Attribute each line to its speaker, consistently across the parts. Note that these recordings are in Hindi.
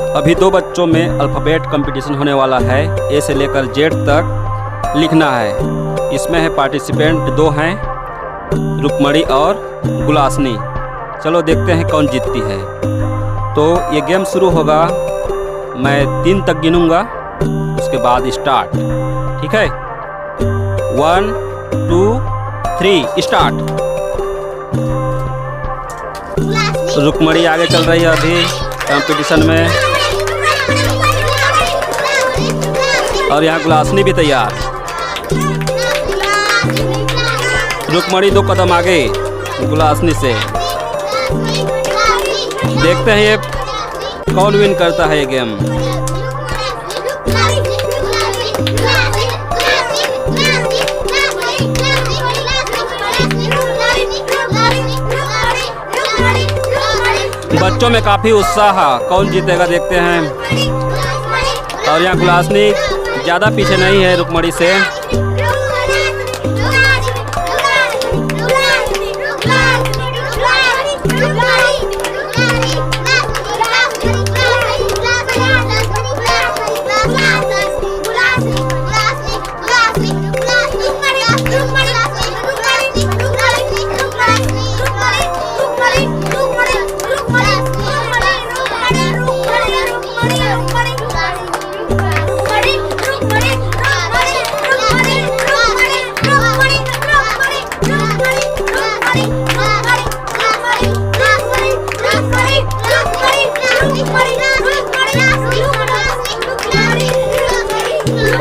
Speaker 1: अभी दो बच्चों में अल्फ़ाबेट कंपटीशन होने वाला है। ए से लेकर जेड तक लिखना है। इसमें है पार्टिसिपेंट दो हैं, रुक्मणी और गुलासनी। चलो देखते हैं कौन जीतती है। तो ये गेम शुरू होगा, मैं 3 तक गिनूंगा, उसके बाद स्टार्ट। ठीक है, 1 2 3 स्टार्ट। रुक्मणी आगे चल रही है अभी कंपटीशन में, और यहाँ गुलासनी भी तैयार। रुक्मणी 2 कदम आगे गुलासनी से। देखते हैं ये कौन विन करता है ये गेम। बच्चों में काफी उत्साह, कौन जीतेगा देखते हैं। और यहाँ गुलासनी ज़्यादा पीछे नहीं है रुक्मणी से।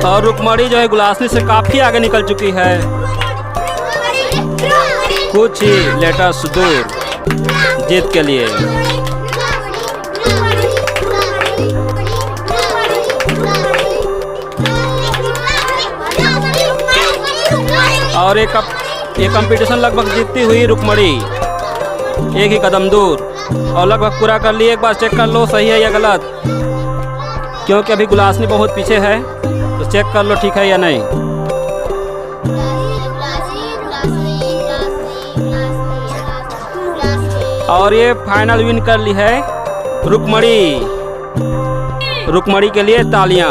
Speaker 1: और रुक्मणी जो है गुलासनी से काफी आगे निकल चुकी है, कुछ ही लेटर्स दूर जीत के लिए। और एक कंपटीशन लगभग जीतती हुई रुक्मणी, एक ही कदम दूर, और लगभग पूरा कर लिए। एक बार चेक कर लो सही है या गलत, क्योंकि अभी गुलासनी बहुत पीछे है, तो चेक कर लो ठीक है या नहीं। और ये फाइनल विन कर ली है रुक्मणी। रुक्मणी के लिए तालियां।